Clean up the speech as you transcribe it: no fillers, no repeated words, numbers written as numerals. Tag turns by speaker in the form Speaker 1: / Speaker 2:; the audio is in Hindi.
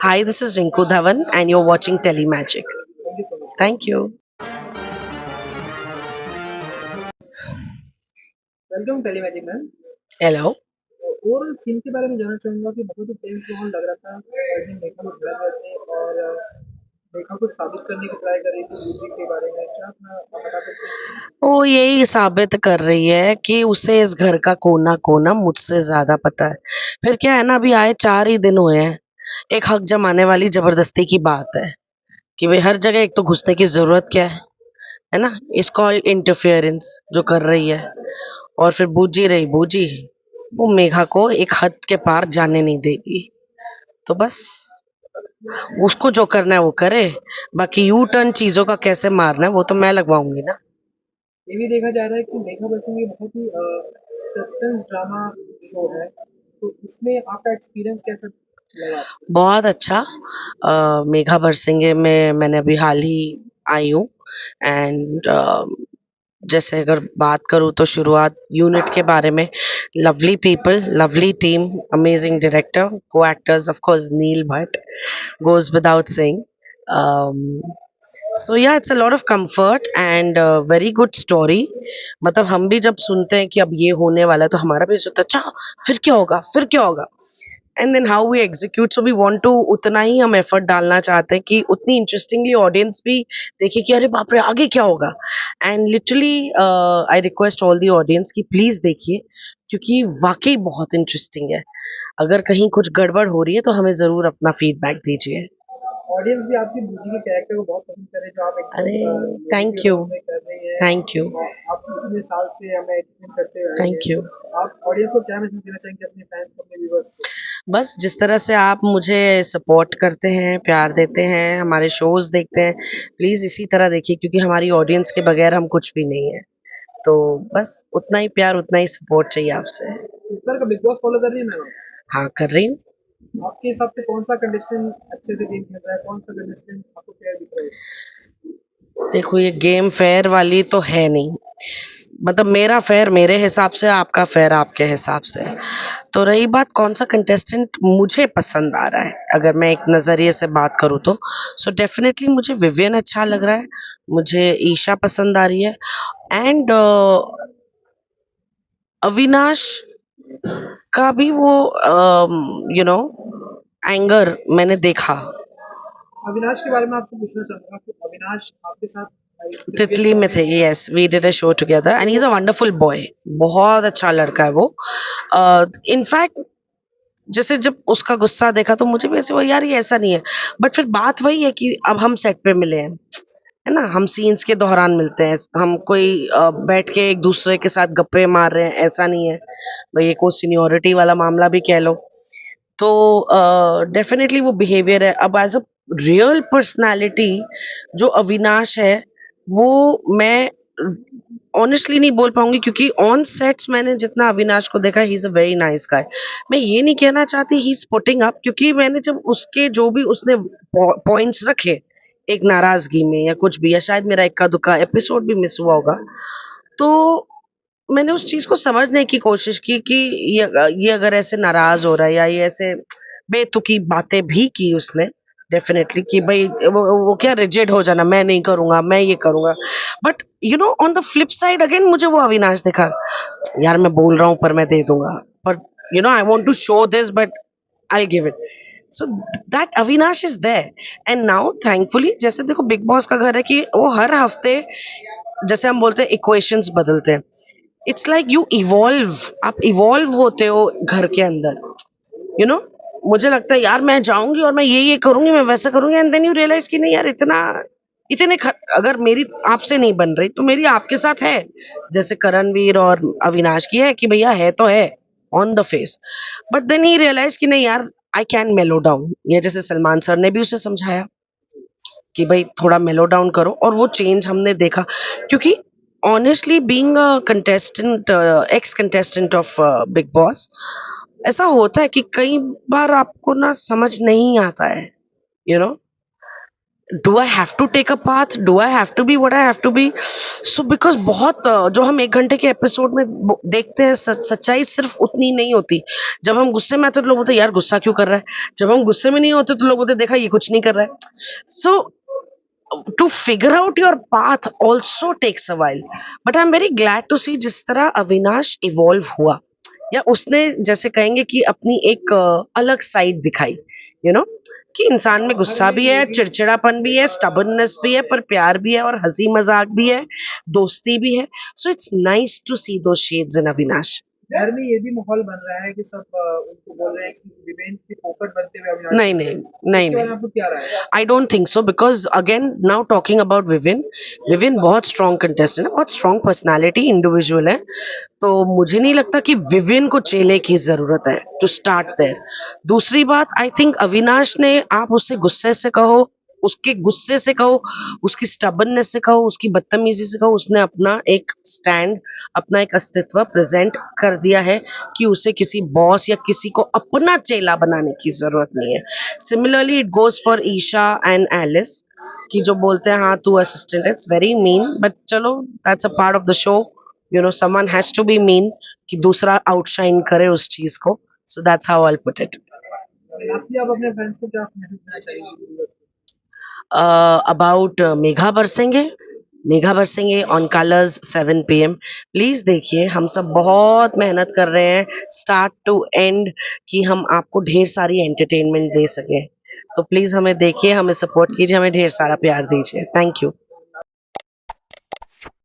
Speaker 1: Hi, this is Rinku Dhawan, and you're watching Telemagic.
Speaker 2: Thank you so much.
Speaker 1: Thank you.
Speaker 2: Welcome टेलीमैजिक मैम।
Speaker 1: Hello.
Speaker 2: ओवरऑल सीन के बारे में जानना चाहूँगा कि बहुत ही टेंस माहौल लग रहा था जिन मेघा लोग लड़ रहे थे और मेघा कुछ साबित करने की ट्राई कर रही थी मूवी के बारे में। क्या अपना आप बता सकते हैं?
Speaker 1: वो यही साबित कर रही है कि उसे इस घर का कोना कोना मुझसे ज्यादा पता है। फिर क्या है ना, अभी आए 4 ही दिन हुए हैं। एक हक जमाने वाली जबरदस्ती की बात है कि भाई हर जगह एक तो घुसने की जरूरत क्या है ना। इसको इंटरफेरेंस जो कर रही है, और फिर बूझी रही बूझी, वो मेघा को एक हद के पार जाने नहीं देगी। तो बस उसको जो करना है वो करे, बाकी यू टर्न चीजों का कैसे मारना है वो तो मैं लगवाऊंगी ना।
Speaker 2: ये भी देखा जा रहा है कि मेघा बच्चन ये बहुत ही सस्पेंस ड्रामा शो है, तो इसमें आपका एक्सपीरियंस कैसा लगा आपको?
Speaker 1: बहुत अच्छा। मेघा बरसिंगे में मैंने अभी हाल ही आई हूँ। एंड जैसे अगर बात करूँ तो शुरुआत यूनिट के बारे में, lovely people, lovely team, amazing director, co-actors of course Neil Bhatt, goes without saying. um, so yeah it's a lot of comfort and very good story. मतलब हम भी जब सुनते हैं कि अब ये होने वाला है तो हमारा भी सोचता है, अच्छा फिर क्या होगा, फिर क्या होगा। And then how we execute, so we want to उतना ही हम एफर्ट डालना चाहते हैं कि उतनी इंटरेस्टिंगली ऑडियंस भी देखे कि अरे बाप रे आगे क्या होगा। And literally I request all the audience कि प्लीज देखिए, क्योंकि वाकई बहुत इंटरेस्टिंग है। अगर कहीं कुछ गड़बड़ हो रही है तो हमें जरूर अपना फीडबैक दीजिए।
Speaker 2: ऑडियंस भी आपकी बूजी के कैरेक्टर को बहुत पसंद करे जो आप
Speaker 1: अरे
Speaker 2: एकदम
Speaker 1: थैंक
Speaker 2: नेगेटिव
Speaker 1: यू।
Speaker 2: रोल में कर रही हैं।
Speaker 1: Thank you.
Speaker 2: आप इतने साल से हमें एंटरटेन करते आए
Speaker 1: थैंक यू।
Speaker 2: हैं। आप ऑडियंस को क्या मैसेज देना चाहेंगे अपने फैंस को, अपने व्यूअर्स को?
Speaker 1: बस जिस तरह से आप मुझे सपोर्ट करते हैं, प्यार देते हैं, हमारे शोज़ देखते हैं, प्लीज़ इसी तरह देखिए, क्योंकि हमारी ऑडियंस के बगैर हम कुछ भी नहीं है। तो बस उतना ही प्यार, उतना ही सपोर्ट चाहिए आपसे।
Speaker 2: किस तरह का बिग बॉस फॉलो कर रही है मैम?
Speaker 1: हाँ, कर रही हूँ।
Speaker 2: आपके हिसाब से कौन सा कंटेस्टेंट अच्छे से गेम खेल रहा है, कौन सा कंटेस्टेंट आपको फेयर दिख रहा है?
Speaker 1: देखो ये गेम फेयर वाली तो है नहीं। मतलब मेरा फेयर मेरे हिसाब से, आपका फेयर आपके हिसाब से। तो रही बात कौन सा कंटेस्टेंट मुझे पसंद आ रहा है, अगर मैं एक नज़रिए से बात करूँ तो सो डेफिनेटली मुझे विवियन अच्छा लग रहा है, मुझे ईशा पसंद आ रही है। एंड अविनाश का भी वो यू नो एंगर मैंने देखा।
Speaker 2: अविनाश के बारे में आपसे पूछना चाहूंगा कि अविनाश आपके साथ प्रीवियस
Speaker 1: तितली
Speaker 2: शो
Speaker 1: में
Speaker 2: में
Speaker 1: थे, yes we did a show together and he is a wonderful boy. बहुत अच्छा लड़का है वो। इनफैक्ट जैसे जब उसका गुस्सा देखा तो मुझे भी ऐसे हुआ, यार ये ऐसा नहीं है। बट फिर बात वही है कि अब हम सेट पे मिले हैं, है ना, हम सीन्स के दौरान मिलते हैं, हम कोई बैठ के एक दूसरे के साथ गप्पे मार रहे हैं ऐसा नहीं है भाई, ये कोई सीनियोरिटी वाला मामला भी कह लो। तो डेफिनेटली वो बिहेवियर है। अब एज अ रियल पर्सनालिटी जो अविनाश है, वो मैं ऑनेस्टली नहीं बोल पाऊंगी, क्योंकि ऑन सेट्स मैंने जितना अविनाश को देखा, ही is a very nice guy. मैं ये नहीं कहना चाहती ही इज पुटिंग अप, क्योंकि मैंने जब उसके जो भी उसने पॉइंट्स रखे एक नाराजगी में या कुछ भी, या शायद मेरा इक्का दुक्का एपिसोड भी मिस हुआ होगा, तो मैंने उस चीज को समझने की कोशिश की कि ये अगर ऐसे नाराज हो रहा है या ये ऐसे बेतुकी बातें भी की उसने, डेफिनेटली कि भाई वो क्या रिजिड हो जाना, मैं नहीं करूंगा, मैं ये करूंगा। But you know on the flip side again मुझे वो अविनाश दिखा, यार मैं बोल रहा हूँ पर मैं दे दूंगा, पर you know I want to show this but I give it. So that Avinash is there. And now thankfully, जैसे देखो बिग बॉस का घर है कि वो हर हफ्ते, जैसे हम बोलते हैं इक्वेशंस बदलते हैं, इट्स लाइक यू इवॉल्व, आप इवॉल्व होते हो घर के अंदर, यू नो। मुझे लगता है यार मैं जाऊंगी और मैं ये करूंगी, मैं वैसा करूंगी, एंड देन यू रियलाइज कि नहीं यार इतना अगर मेरी आपसे नहीं बन रही तो मेरी आपके साथ है। जैसे करणवीर और अविनाश की है कि भैया है तो है on the face, but then he realise कि नहीं यार, आई कैन मेलो डाउन। ये जैसे सलमान सर ने भी उसे समझाया कि भाई थोड़ा मेलो डाउन करो, और वो चेंज हमने देखा। क्योंकि honestly being a contestant, ex contestant of big boss, ऐसा होता है कि कई बार आपको ना समझ नहीं आता है, you know. Do I have to take a path, do I have to be what I have to be? So because बहुत जो हम 1 घंटे के एपिसोड में देखते हैं, सच्चाई सिर्फ उतनी नहीं होती। जब हम गुस्से में आते हैं तो लोग बोलते हैं यार गुस्सा क्यों कर रहा है, जब हम गुस्से में नहीं होते तो लोग बोलते हैं देखा ये कुछ नहीं कर रहा है। सो to figure out your path also takes a while, but I'm very glad to see जिस तरह अविनाश इवॉल्व हुआ, या उसने जैसे कहेंगे कि अपनी एक अलग साइड दिखाई, यू नो, कि इंसान में गुस्सा भी है, चिड़चिड़ापन भी है, स्टबर्ननेस भी है, पर प्यार भी है, और हंसी मजाक भी है, दोस्ती भी है। सो इट्स नाइस टू सी दो शेड्स इन अविनाश।
Speaker 2: घर में ये भी माहौल बन रहा है कि सब उनको बोल रहे हैं कि विवेक के पोपट बनते हुए अविनाश
Speaker 1: नहीं
Speaker 2: दिख
Speaker 1: नहीं
Speaker 2: रहे हैं।
Speaker 1: नहीं
Speaker 2: इसके बारे
Speaker 1: नहीं,
Speaker 2: में आपको क्या राय है?
Speaker 1: I don't think so, because again now talking about woven, woven बहुत स्ट्रॉन्ग कंटेस्टेंट है, बहुत स्ट्रॉन्ग पर्सनालिटी इंडिविजुअल है, तो मुझे नहीं लगता कि विविन को चेले की जरूरत है टू स्टार्ट देयर। दूसरी बात, आई थिंक अविनाश ने, आप उससे गुस्से से कहो, उसके गुस्से से कहो, उसकी स्टबननेस से कहो, उसकी बदतमीजी से कहो, उसने अपना एक स्टैंड, अपना एक अस्तित्व प्रेजेंट कर दिया है कि उसे किसी बॉस या किसी को अपना चेला बनाने की जरूरत नहीं है। Similarly it goes for Isha and Alice, कि जो बोलते हैं हाँ तू असिस्टेंट है, इट्स वेरी मीन, बट चलो that's a part of the show, you know, someone has to be mean, कि दूसरा आउटशाइन करे उस चीज को। So that's how I put it.
Speaker 2: Lastly आप अपने फ्रेंड्स को क्या मैसेज देना चाहेंगे?
Speaker 1: About Megha Barsenge, Megha Barsenge on Colors 7 PM। Please देखिए, हम सब बहुत मेहनत कर रहे हैं स्टार्ट टू एंड, कि हम आपको ढेर सारी एंटरटेनमेंट दे सके, तो प्लीज हमें देखिए, हमें सपोर्ट कीजिए, हमें ढेर सारा प्यार दीजिए। Thank you.